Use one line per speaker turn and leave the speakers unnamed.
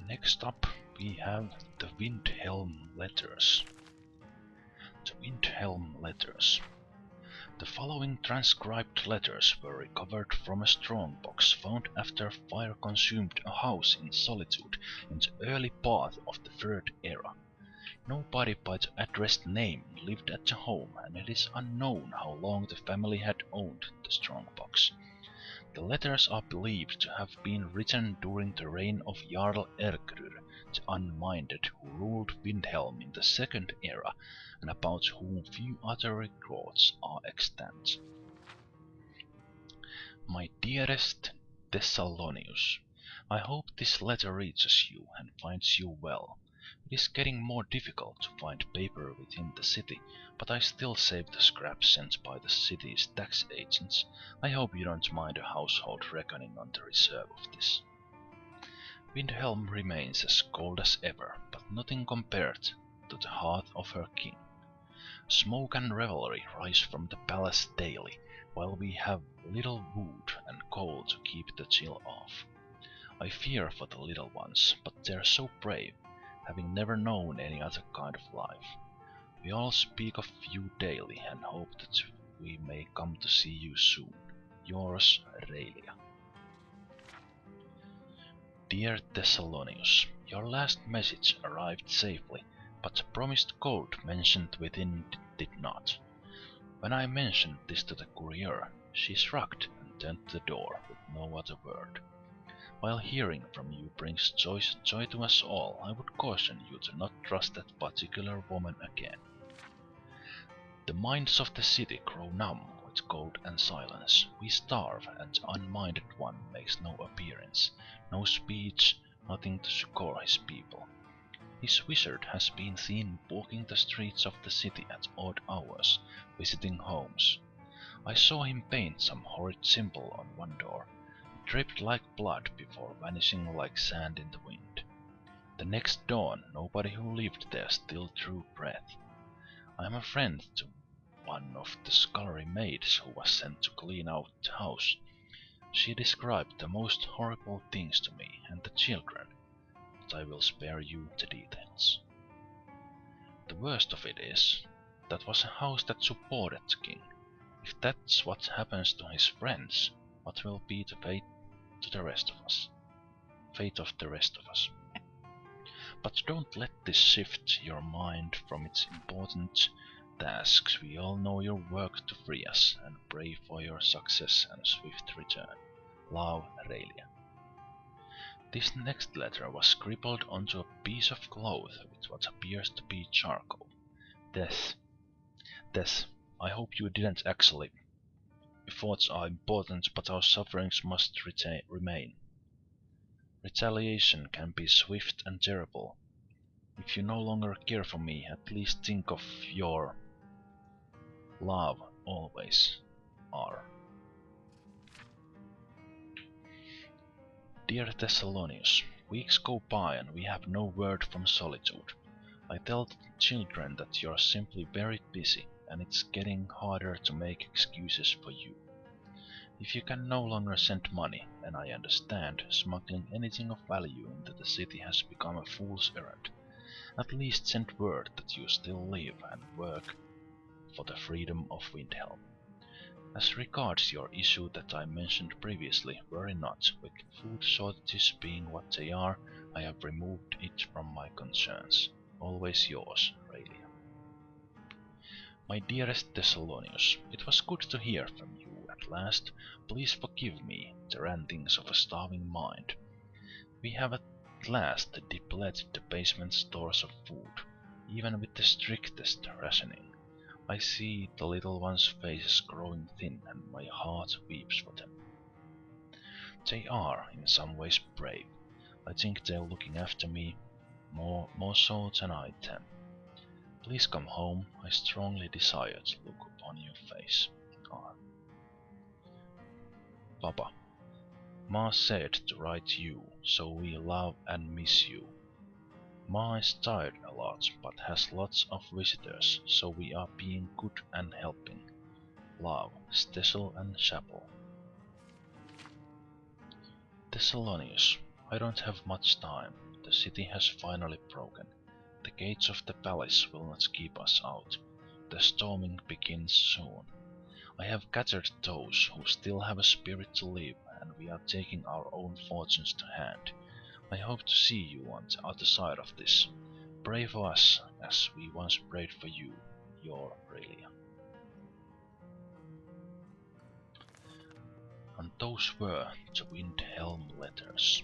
Next up, we have the Windhelm Letters. The Windhelm Letters. The following transcribed letters were recovered from a strongbox found after fire consumed a house in Solitude in the early part of the Third Era. Nobody by the addressed name lived at the home, and it is unknown how long the family had owned the strongbox. The letters are believed to have been written during the reign of Jarl Ergrur, the Unminded, who ruled Windhelm in the Second Era, and about whom few other records are extant. My dearest Thessalonius, I hope this letter reaches you and finds you well. It is getting more difficult to find paper within the city, but I still save the scraps sent by the city's tax agents. I hope you don't mind a household reckoning on the reserve of this. Windhelm remains as cold as ever, but nothing compared to the hearth of her king. Smoke and revelry rise from the palace daily, while we have little wood and coal to keep the chill off. I fear for the little ones, but they're so brave, having never known any other kind of life. We all speak of you daily and hope that we may come to see you soon. Yours, Raia. Dear Thessalonius, your last message arrived safely, but the promised gold mentioned within did not. When I mentioned this to the courier, she shrugged and turned to the door with no other word. While hearing from you brings joy to us all, I would caution you to not trust that particular woman again. The minds of the city grow numb with cold and silence. We starve, and the unminded one makes no appearance, no speech, nothing to succor his people. His wizard has been seen walking the streets of the city at odd hours, visiting homes. I saw him paint some horrid symbol on one door. It dripped like blood before vanishing like sand in the wind. The next dawn, nobody who lived there still drew breath. I am a friend to one of the Skyrim Maids who was sent to clean out the house. She described the most horrible things to me and the children, but I will spare you the details. The worst of it is, that was a house that supported the king. If that's what happens to his friends, what will be the fate of the rest of us? But don't let this shift your mind from its important tasks. We all know your work to free us, and pray for your success and swift return. Love, Raia. This next letter was scribbled onto a piece of cloth with what appears to be charcoal. Death. I hope you didn't actually. Efforts are important, but our sufferings must remain. Retaliation can be swift and terrible. If you no longer care for me, at least think of your love always. R. Dear Thessalonius, weeks go by and we have no word from Solitude. I tell the children that you're simply very busy, and it's getting harder to make excuses for you. If you can no longer send money, and I understand, smuggling anything of value into the city has become a fool's errand, at least send word that you still live and work for the freedom of Windhelm. As regards your issue that I mentioned previously, worry not. With food shortages being what they are, I have removed it from my concerns. Always yours, Raia. My dearest Thessalonius, it was good to hear from you at last. Please forgive me the rantings of a starving mind. We have at last depleted the basement stores of food, even with the strictest rationing. I see the little ones' faces growing thin, and my heart weeps for them. They are, in some ways, brave. I think they're looking after me, more so than I them. Please come home. I strongly desire to look upon your face. R. Papa, Ma said to write you, so we love and miss you. Ma is tired a lot, but has lots of visitors, so we are being good and helping. Love, Stessel and Chapel. Thessalonius, I don't have much time. The The city has finally broken. The gates of the palace will not keep us out. The storming begins soon. I have gathered those who still have a spirit to live, and we are taking our own fortunes to hand. I hope to see you on the other side of this. Pray for us, as we once prayed for you, your Raia. And those were the Windhelm Letters.